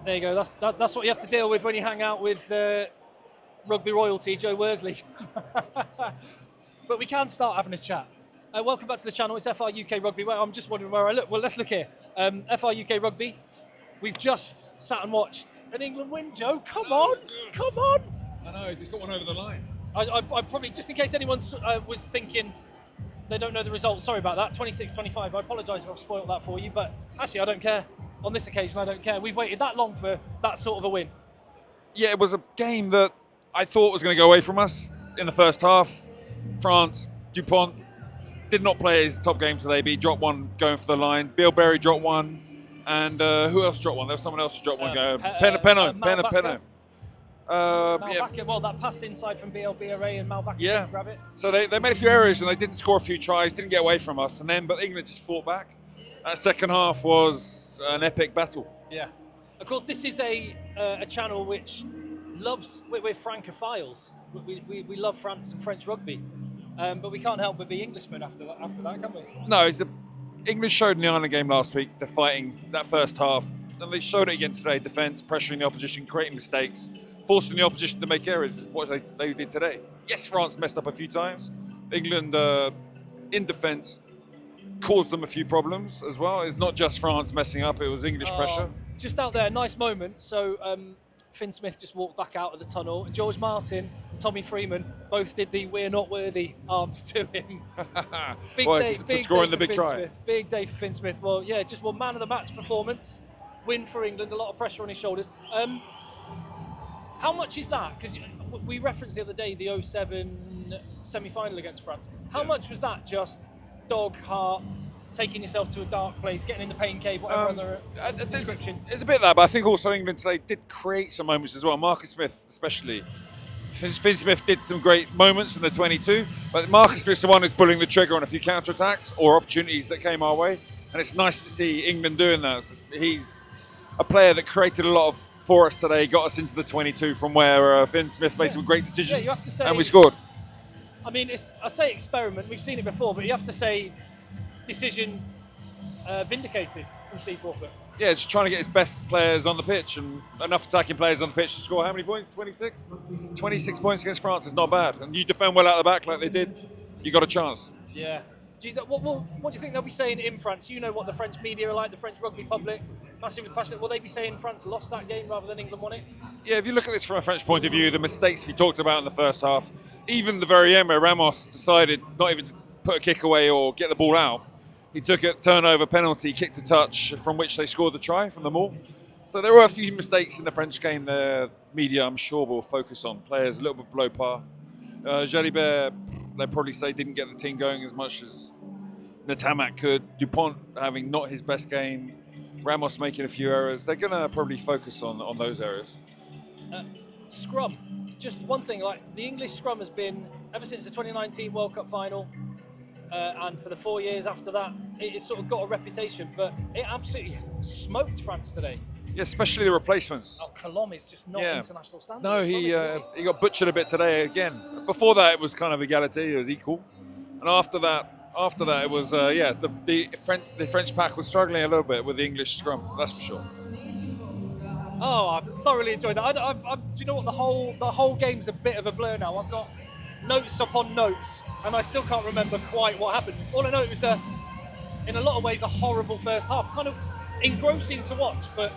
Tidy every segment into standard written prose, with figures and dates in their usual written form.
There you go. That's what you have to deal with when you hang out with rugby royalty, Joe Worsley. But we can start having a chat. Welcome back to the channel. It's FR UK Rugby. Well, I'm just wondering where I look. Well, let's look here. FR UK Rugby. We've just sat and watched an England win, Joe. Come on. I know, he's got one over the line. I probably, just in case anyone was thinking they don't know the result, sorry about that, 26-25. I apologise if I've spoiled that for you, but actually I don't care. On this occasion, I don't care. We've waited that long for that sort of a win. Yeah, it was a game that I thought was going to go away from us in the first half. France, Dupont did not play his top game today, but he dropped one going for the line. Bilberry dropped one, and who else dropped one? There was someone else who dropped one going. Penno. Malvaca, well, that pass inside from BLBRA and Malvaca didn't grab it. So they made a few errors and they didn't score a few tries, didn't get away from us, but England just fought back. That second half was an epic battle. Yeah. Of course, this is a channel which loves, we're Francophiles. We love France and French rugby. But we can't help but be Englishmen after that, can we? No, England showed in the Ireland game last week, they're fighting that first half. And they showed it again today, defence, pressuring the opposition, creating mistakes, forcing the opposition to make errors is what they did today. Yes, France messed up a few times. England, in defence, caused them a few problems as well. It's not just France messing up, it was English pressure. Just out there, nice moment. So Finn Smith just walked back out of the tunnel, and George Martin and Tommy Freeman both did the "we're not worthy" arms to him. Big day for scoring the big try. Smith. Big day for Finn Smith. Well, yeah, just one man of the match performance. Win for England, a lot of pressure on his shoulders. How much is that? Because we referenced the other day the 07 semi-final against France. How much was that just dog heart, taking yourself to a dark place, getting in the pain cave, whatever other description? It's a bit of that, but I think also England today did create some moments as well. Marcus Smith especially. Finn Smith did some great moments in the 22, but Marcus Smith's the one who's pulling the trigger on a few counter-attacks or opportunities that came our way. And it's nice to see England doing that. He's a player that created a lot for us today, got us into the 22 from where Finn Smith made some great decisions, you have to say, and we scored. I mean, I say experiment, we've seen it before, but you have to say decision vindicated from Steve Crawford. Yeah, just trying to get his best players on the pitch and enough attacking players on the pitch to score how many points? 26? 26 points against France is not bad. And you defend well out of the back like they did, you got a chance. Yeah. What do you think they'll be saying in France? You know what the French media are like, the French rugby public, massively passionate. Will they be saying France lost that game rather than England won it? Yeah, if you look at this from a French point of view, the mistakes we talked about in the first half, even the very end where Ramos decided not even to put a kick away or get the ball out, he took a turnover penalty, kicked a touch, from which they scored the try from the maul. So there were a few mistakes in the French game the media, I'm sure, will focus on. Players a little bit below par. Jalibert, they probably say didn't get the team going as much as Natamak could. Dupont having not his best game. Ramos making a few errors. They're going to probably focus on those areas. Scrum. Just one thing, like the English scrum has been, ever since the 2019 World Cup final, and for the 4 years after that, it's sort of got a reputation, but it absolutely smoked France today. Yeah, especially the replacements. Oh, Colom is just not international standard. No, he got butchered a bit today again. Before that, it was kind of equality, it was equal. And after that, it was, the French pack was struggling a little bit with the English scrum, that's for sure. Oh, I thoroughly enjoyed that. Do you know what, the whole game's a bit of a blur now. I've got notes upon notes, and I still can't remember quite what happened. All I know, it was, in a lot of ways, a horrible first half. Kind of engrossing to watch, but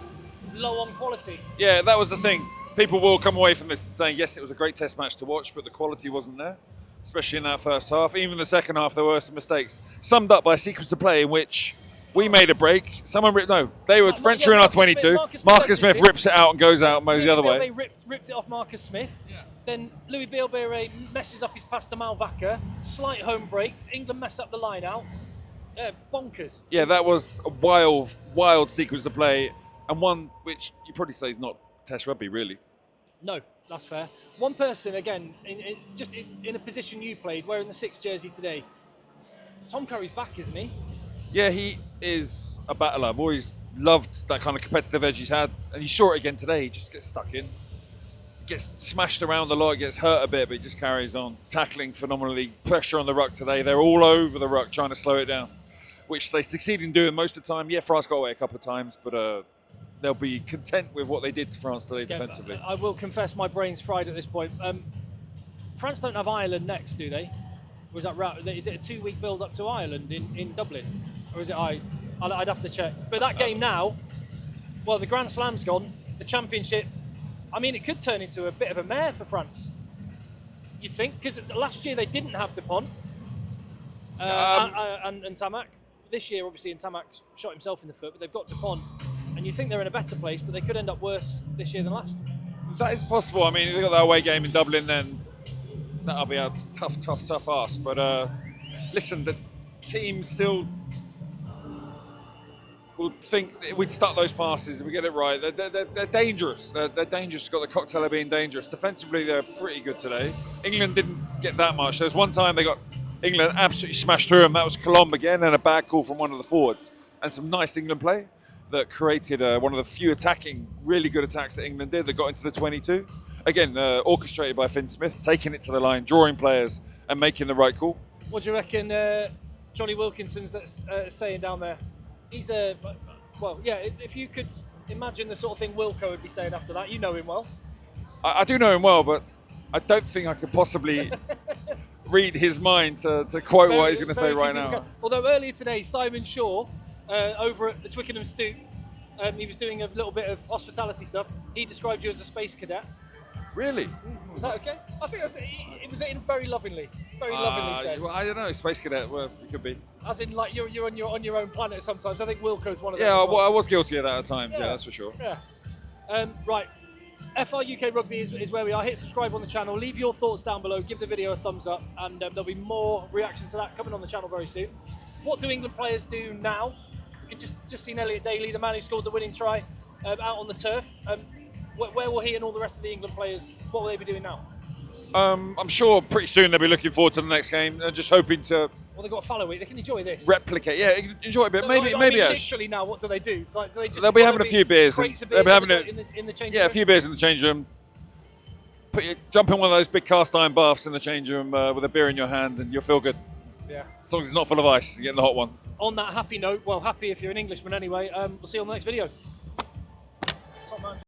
low on quality. Yeah, that was the thing. People will come away from this saying, yes, it was a great test match to watch, but the quality wasn't there, especially in that first half. Even the second half, there were some mistakes, summed up by a sequence of play in which we made a break. French were in our 22. Marcus Smith rips it out and goes out and moves the other way. They ripped it off Marcus Smith. Yeah. Then Louis Bilberry messes up his pass to Malvaca. Slight home breaks. England mess up the line out. Yeah, bonkers. Yeah, that was a wild sequence of play, and one which you probably say is not Test rugby, really. No, that's fair. One person, again, in a position you played, wearing the 6 jersey today. Tom Curry's back, isn't he? Yeah, he is a battler. I've always loved that kind of competitive edge he's had, and you saw it again today. He just gets stuck in. Gets smashed around a lot, gets hurt a bit, but he just carries on. Tackling phenomenally, pressure on the ruck today. They're all over the ruck trying to slow it down, which they succeed in doing most of the time. Yeah, France got away a couple of times, but they'll be content with what they did to France today defensively. I will confess my brain's fried at this point. France don't have Ireland next, do they? Was that right? Is it a 2-week build up to Ireland in Dublin, or is it? I'd have to check. But that game now, well, the Grand Slam's gone. The Championship, I mean, it could turn into a bit of a mare for France. You'd think, because last year they didn't have Dupont and Tamac. This year, obviously, Tamac shot himself in the foot, but they've got Dupont, and you think they're in a better place, but they could end up worse this year than last. That is possible. I mean, if they got that away game in Dublin, then that'll be a tough ask. But listen, the team still will think we'd start those passes and we get it right. They're dangerous. They're dangerous. Got the cocktail of being dangerous. Defensively, they're pretty good today. England didn't get that much. There was one time they got England absolutely smashed through them. That was Colombe again, and a bad call from one of the forwards. And some nice England play that created one of the few really good attacks that England did that got into the 22. Again, orchestrated by Finn Smith, taking it to the line, drawing players and making the right call. What do you reckon Johnny Wilkinson's that's saying down there? He's well, yeah, if you could imagine the sort of thing Wilco would be saying after that. You know him well. I do know him well, but I don't think I could possibly read his mind to quote what he's going to say right now. Although earlier today, Simon Shaw, over at the Twickenham Stoop, he was doing a little bit of hospitality stuff. He described you as a space cadet. Really? Is that okay? I think it was very lovingly. Very lovingly said. Well, I don't know, space cadet, well, it could be. As in, like, you're on your own planet sometimes. I think Wilco's one of them. Yeah, I was guilty of that at times, yeah, that's for sure. Yeah. Right. FR UK Rugby is where we are. Hit subscribe on the channel. Leave your thoughts down below. Give the video a thumbs up. And there'll be more reaction to that coming on the channel very soon. What do England players do now? You can just seen Elliot Daly, the man who scored the winning try, out on the turf. Where will he and all the rest of the England players, what will they be doing now? I'm sure pretty soon they'll be looking forward to the next game. They're just hoping to... Well, they've got a fallow week. They can enjoy this. Replicate, yeah, enjoy it a bit. Maybe literally now, what do they do? Like, do they just they'll be having a few beers. They'll be having in the change room? a few beers in the change room. Jump in one of those big cast iron baths in the change room with a beer in your hand, and you'll feel good. Yeah. As long as it's not full of ice, you're getting the hot one. On that happy note, well, happy if you're an Englishman anyway. We'll see you on the next video. Top man.